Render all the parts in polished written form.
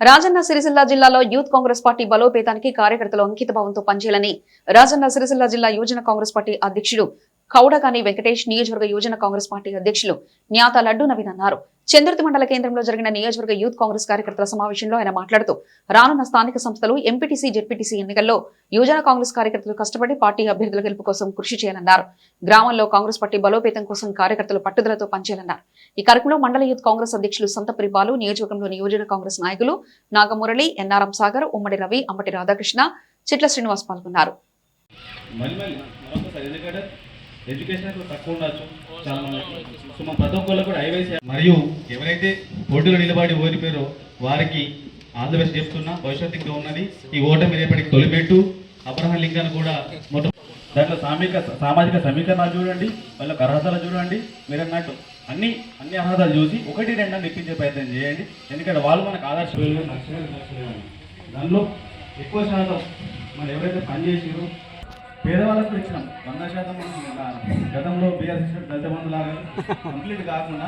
రాజన్న సిరిసిల్ల జిల్లాలో youth Congress party బలోపేతానికి కార్యకర్తలు అంకితభావంతో పనిచేయాలని రాజన్న సిరిసిల్ల జిల్లా యువజన కాంగ్రెస్ పార్టీ అధ్యక్షుడు కౌడకాని వెంకటేష్, నియోజకవర్గ యువజన కాంగ్రెస్ పార్టీ అధ్యక్షులు న్యాత లడ్డు నవీన్ అన్నారు. చంద్రుతి మండల కేంద్రంలో జరిగిన నియోజకవర్గ యూత్ కాంగ్రెస్ కార్యకర్తల సమావేశంలో ఆయన మాట్లాడుతూ రానున్న స్థానిక సంస్థలు ఎంపీటీసీ, జెడ్పీటీసీ ఎన్నికల్లో యువజన కాంగ్రెస్ కార్యకర్తలు కష్టపడి పార్టీ అభ్యర్థుల గెలుపు కోసం కృషి చేయాలన్నారు. గ్రామంలో కాంగ్రెస్ పార్టీ బలోపేతం కోసం కార్యకర్తలు పట్టుదలతో పనిచేయాలన్నారు. ఈ కార్యక్రమంలో మండల యూత్ కాంగ్రెస్ అధ్యక్షులు సంతపురి బాలు, నియోజకవర్గంలోని యువజన కాంగ్రెస్ నాయకులు నాగమురళి, ఎన్ఆర్ఎం సాగర్, ఉమ్మడి రవి, అంబటి రాధాకృష్ణ, చిట్ల శ్రీనివాస్ పాల్గొన్నారు. ఎడ్యుకేషన్ తక్కువ ఉండొచ్చు చాలా మందికి. సో మన ప్రతి ఒక్కళ్ళు కూడా ఐవైసీ మరియు ఎవరైతే పోటీలో నిలబడి ఓడిపోయారో వారికి ఆల్ ది బెస్ట్ చెప్తున్నా. భవిష్యత్తు ఇంకా ఉన్నది. ఈ ఓటమి రేపటికి తొలిపెట్టు. అబ్రహం లింకన్ కూడా మొత్తం దాంట్లో సామాజిక సమీకరణాలు చూడండి, వాళ్ళకి అర్హతలు చూడండి. మీరు అన్నట్టు అన్ని అర్హతలు చూసి 1-2 ఇప్పించే ప్రయత్నం చేయండి. ఎందుకంటే వాళ్ళు మనకు ఆదర్శం. దానిలో ఎక్కువ శాతం మనం ఎవరైతే పనిచేసారో పేదవాళ్ళకు ఇచ్చినాం 100%. గతంలో బీఆర్ఎస్ దళిత బంధు లాగా కంప్లీట్ కాకుండా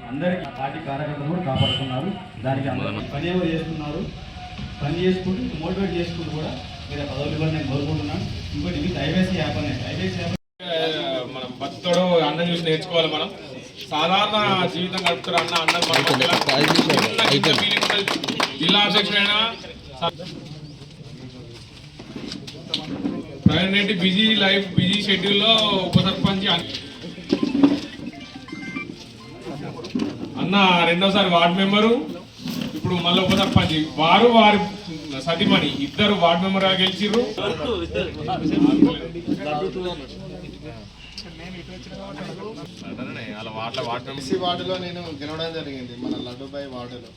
అందరికీ పార్టీ కార్యకర్తలు కూడా కాపాడుతున్నారు. దానికి పని ఎవరు చేస్తున్నారు, పని చేసుకుంటూ మోటివేట్ చేసుకుంటూ కూడా మీరు పదవులు ఇవ్వాలి నేను కోరుకుంటున్నాను. ఇంకోటి ఇది ఐవైసీ యాప్ అనేది. ఐవైసీ యాప్ మనం భక్తుడు అన్న చూసి నేర్చుకోవాలి. మనం సాధారణ జీవితం గడుపుతారు అన్న జిల్లా అధ్యక్షుడు అయినా Praveen Reddy busy life, busy షెడ్యూల్లో ఉప సర్పంచ్ అన్న రెండోసారి వార్డు మెంబరు, ఇప్పుడు మళ్ళీ ఉప సర్పంచ్. వారి సతీమణి ఇద్దరు వార్డు మెంబర్ గా గెలిచిర్రు. వార్డులో నేను గెలవడం జరిగింది. మన లడ్డుబాయి వార్డులో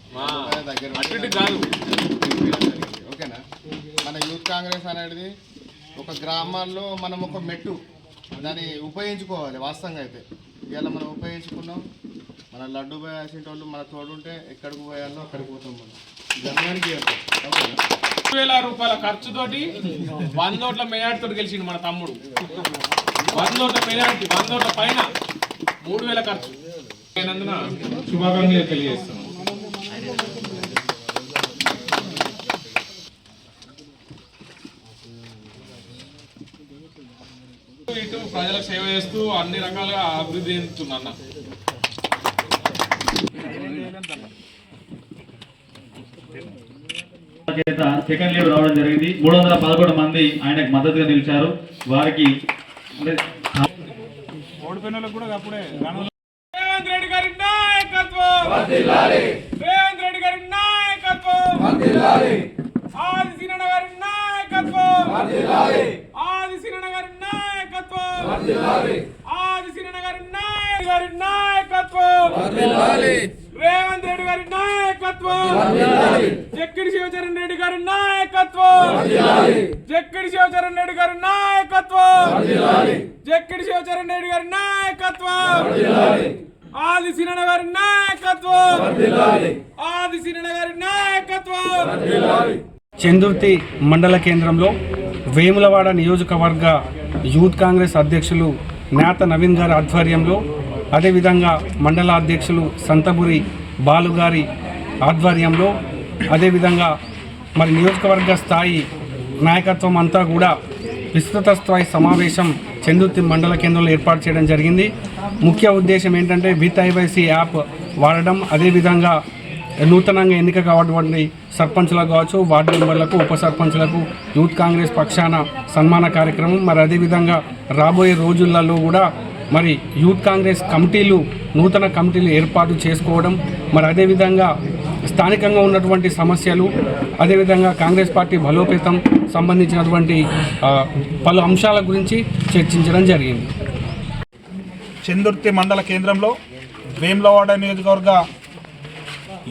దగ్గర ఓకేనా. మన యూత్ కాంగ్రెస్ అనేది ఒక గ్రామాల్లో మనం ఒక మెట్టు దాన్ని ఉపయోగించుకోవాలి. వాస్తవంగా అయితే ఇవాళ మనం ఉపయోగించుకున్నాం. మన లడ్డుబాయి అసంటి వాళ్ళు మన తోడుంటే ఎక్కడికి పోయాలో అక్కడికి పోతాం. మనం జనానికి 20,000 రూపాయల ఖర్చుతోటి 100 ఓట్ల మెజార్టీతో గెలిచిండు మన తమ్ముడు. 100 ఓట్ల మెజార్టీ, 100 ఓట్ల పైన 3,000 ఖర్చు అయినందున శుభాకాంక్షలు తెలియజేస్తున్నాం. ఇటు ప్రజలకు సేవ చేస్తూ అన్ని రకాలుగా అభివృద్ధి చెందుతున్నా. సెకండ్ లీవ్ రావడం జరిగింది. 311 మంది ఆయనకు మద్దతుగా నిలిచారు. వారికి రేవంత్ రెడ్డి గారి నాయకత్వం, రేవంత్ రెడ్డి గారి నాయకత్వం, ఆది సినన్న గారి నాయకత్వం, ఆది సినన్న గారి నాయకత్వం, ఆది సినన్న గారి నాయకత్వం, రేవంత్ రెడ్డి గారి నాయకత్వం, జక్కిడి శివచరణ్ రెడ్డి గారి నాయకత్వం, జక్కిడి శివచరణ్ రెడ్డి గారి నాయకత్వం, జక్కిడి శివచరణ్ రెడ్డి గారి నాయకత్వం, ఆది సినన్న గారి నాయకత్వం, ఆది సినన్న గారి నాయకత్వం. చందుర్తి మండల కేంద్రంలో వేములవాడ నియోజకవర్గ యూత్ కాంగ్రెస్ అధ్యక్షులు న్యాత నవీన్ గారి ఆధ్వర్యంలో, అదేవిధంగా మండల అధ్యక్షులు సంతపురి బాలు గారి ఆధ్వర్యంలో, అదేవిధంగా మరి నియోజకవర్గ స్థాయి నాయకత్వం అంతా కూడా విస్తృత స్థాయి సమావేశం చందుర్తి మండల కేంద్రంలో ఏర్పాటు చేయడం జరిగింది. ముఖ్య ఉద్దేశం ఏంటంటే విత్ ఐవైసీ యాప్ వాడడం, అదేవిధంగా నూతనంగా ఎన్నిక కావటువంటి సర్పంచులకు కావచ్చు, వార్డు మెంబర్లకు, ఉప సర్పంచులకు యూత్ కాంగ్రెస్ పక్షాన సన్మాన కార్యక్రమం. మరి అదేవిధంగా రాబోయే రోజులలో కూడా మరి యూత్ కాంగ్రెస్ కమిటీలు, నూతన కమిటీలు ఏర్పాటు చేసుకోవడం, మరి అదేవిధంగా స్థానికంగా ఉన్నటువంటి సమస్యలు, అదేవిధంగా కాంగ్రెస్ పార్టీ బలోపేతం సంబంధించినటువంటి పలు అంశాల గురించి చర్చించడం జరిగింది. చందుర్తి మండల కేంద్రంలో వేములవాడ నియోజకవర్గ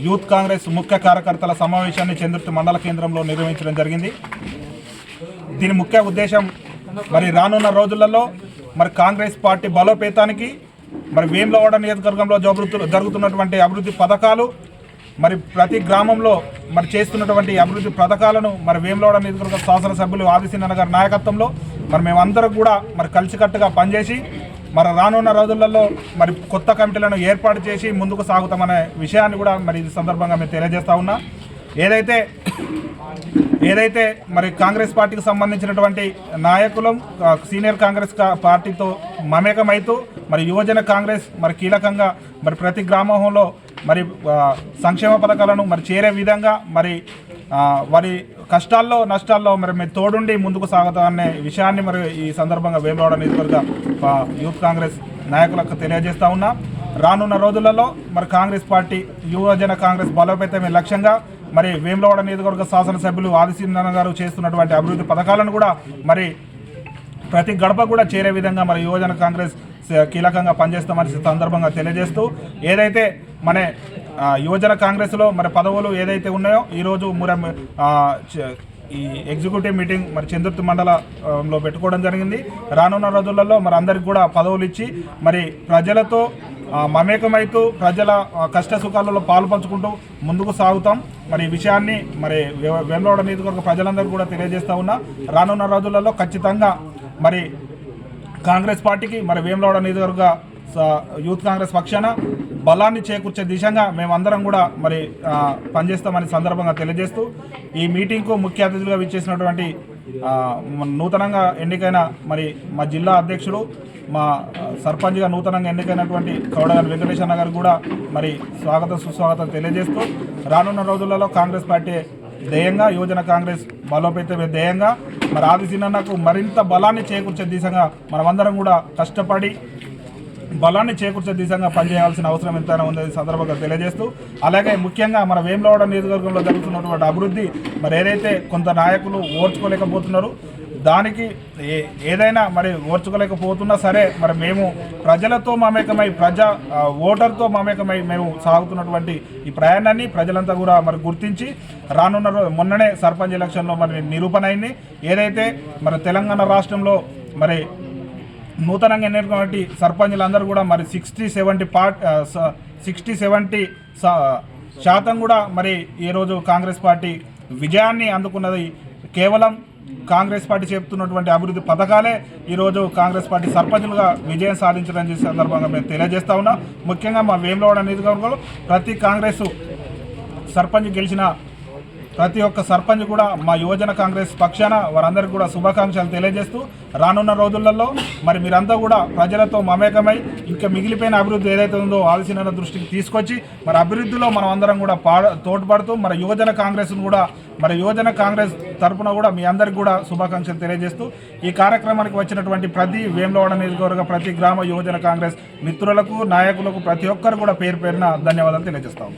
యూత్ కాంగ్రెస్ ముఖ్య కార్యకర్తల సమావేశాన్ని చందుర్తి మండల కేంద్రంలో నిర్వహించడం జరిగింది. దీని ముఖ్య ఉద్దేశం మరి రానున్న రోజులలో మరి కాంగ్రెస్ పార్టీ బలోపేతానికి, మరి వేములవాడ నియోజకవర్గంలో జరుగుతున్నటువంటి అభివృద్ధి పథకాలు, మరి ప్రతి గ్రామంలో మరి చేస్తున్నటువంటి అభివృద్ధి పథకాలను మరి వేములవాడ నియోజకవర్గ శాసనసభ్యులు ఆది సినన్న గారి నాయకత్వంలో మరి మేమందరం కూడా మరి కలిసికట్టుగా పనిచేసి మరి రానున్న రోజులలో మరి కొత్త కమిటీలను ఏర్పాటు చేసి ముందుకు సాగుతామనే విషయాన్ని కూడా మరి ఈ సందర్భంగా మేము తెలియజేస్తా ఉన్నా. ఏదైతే మరి కాంగ్రెస్ పార్టీకి సంబంధించినటువంటి నాయకులు సీనియర్ కాంగ్రెస్ పార్టీతో మమేకమైతూ మరి యువజన కాంగ్రెస్ మరి కీలకంగా మరి ప్రతి గ్రామంలో మరి సంక్షేమ పథకాలను మరి చేరే విధంగా మరి వారి కష్టాల్లో నష్టాల్లో మరి మీరు తోడుండి ముందుకు సాగుతామనే విషయాన్ని మరి ఈ సందర్భంగా వేములవాడ నియోజకవర్గ యూత్ కాంగ్రెస్ నాయకులకు తెలియజేస్తా ఉన్నా. రానున్న రోజులలో మరి కాంగ్రెస్ పార్టీ యువజన కాంగ్రెస్ బలోపేతమే లక్ష్యంగా మరి వేములవాడ నియోజకవర్గ శాసనసభ్యులు ఆదిశీలనారాయణ గారు చేస్తున్నటువంటి అభివృద్ధి పథకాలను కూడా మరి ప్రతి గడప కూడా చేరే విధంగా మరి యువజన కాంగ్రెస్ కీలకంగా పనిచేస్తామని సందర్భంగా తెలియజేస్తూ ఏదైతే మన యువజన కాంగ్రెస్లో మరి పదవులు ఏదైతే ఉన్నాయో ఈరోజు ఈ ఎగ్జిక్యూటివ్ మీటింగ్ మరి చందుర్తి మండలంలో పెట్టుకోవడం జరిగింది. రానున్న రోజులలో మరి అందరికి కూడా పదవులు ఇచ్చి మరి ప్రజలతో మమేకమైతూ ప్రజల కష్ట సుఖాలలో పాలు పంచుకుంటూ ముందుకు సాగుతాం. మరి ఈ విషయాన్ని మరి వేములవాడ నియోజకవర్గ ప్రజలందరూ కూడా తెలియజేస్తూ ఉన్నా. రానున్న రోజులలో ఖచ్చితంగా మరి కాంగ్రెస్ పార్టీకి మరి వేములవాడ నియోజకవర్గ యూత్ కాంగ్రెస్ పక్షాన బలాన్ని చేకూర్చే దిశగా మేమందరం కూడా మరి పనిచేస్తామని సందర్భంగా తెలియజేస్తూ ఈ మీటింగ్కు ముఖ్య అతిథులుగా విచ్చేసినటువంటి నూతనంగా ఎన్నికైన మరి మా జిల్లా అధ్యక్షుడు మా సర్పంచ్గా నూతనంగా ఎన్నికైనటువంటి కౌడగాని వెంకటేశ్వర గారు కూడా మరి స్వాగతం సుస్వాగతం తెలియజేస్తూ రానున్న రోజులలో కాంగ్రెస్ పార్టీ ధ్యేయంగా యువజన కాంగ్రెస్ బలోపేతమే ధ్యేయంగా మరి ఆదిశీలన్నకు మరింత బలాన్ని చేకూర్చే దిశగా మనమందరం కూడా కష్టపడి బలాన్ని చేకూర్చే దిశగా పనిచేయాల్సిన అవసరం ఎంతైనా ఉందని సందర్భంగా తెలియజేస్తూ అలాగే ముఖ్యంగా మన వేములవాడ నియోజకవర్గంలో జరుగుతున్నటువంటి అభివృద్ధి మరి ఏదైతే కొంత నాయకులు ఓర్చుకోలేకపోతున్నారు దానికి ఏదైనా మరి ఓర్చుకోలేకపోతున్నా సరే మరి మేము ప్రజలతో మమేకమై ఓటర్తో మమేకమై మేము సాగుతున్నటువంటి ఈ ప్రయాణాన్ని ప్రజలంతా కూడా మరి గుర్తించి రానున్న మొన్ననే సర్పంచ్ ఎలక్షన్లో మరి నిరూపణ అయింది. ఏదైతే మరి తెలంగాణ రాష్ట్రంలో మరి నూతనంగా ఎన్నికైనటువంటి సర్పంచులందరూ కూడా మరి 60-70% కూడా మరి ఈరోజు కాంగ్రెస్ పార్టీ విజయాన్ని అందుకున్నది కేవలం కాంగ్రెస్ పార్టీ చెప్తున్నటువంటి అభివృద్ధి పథకాలే ఈరోజు కాంగ్రెస్ పార్టీ సర్పంచులుగా విజయం సాధించడం సందర్భంగా మేము తెలియజేస్తా ఉన్నాం. ముఖ్యంగా మా వేములవాడ నియోజకవర్గంలో ప్రతి కాంగ్రెస్ సర్పంచ్ గెలిచిన ప్రతి ఒక్క సర్పంచ్ కూడా మా యువజన కాంగ్రెస్ పక్షాన వారందరికీ కూడా శుభాకాంక్షలు తెలియజేస్తూ రానున్న రోజులలో మరి మీరంతా కూడా ప్రజలతో మమేకమై ఇంకా మిగిలిపోయిన అభివృద్ధి ఏదైతే ఉందో ఆలోచన దృష్టికి తీసుకొచ్చి మరి అభివృద్ధిలో మనం అందరం కూడా తోడ్పడుతూ మరి యువజన కాంగ్రెస్ను కూడా మరి యువజన కాంగ్రెస్ తరఫున కూడా మీ అందరికీ కూడా శుభాకాంక్షలు తెలియజేస్తూ ఈ కార్యక్రమానికి వచ్చినటువంటి ప్రతి వేములవాడ నియోజకవర్గ ప్రతి గ్రామ యువజన కాంగ్రెస్ మిత్రులకు నాయకులకు ప్రతి ఒక్కరు కూడా పేరు పేరున ధన్యవాదాలు తెలియజేస్తాము.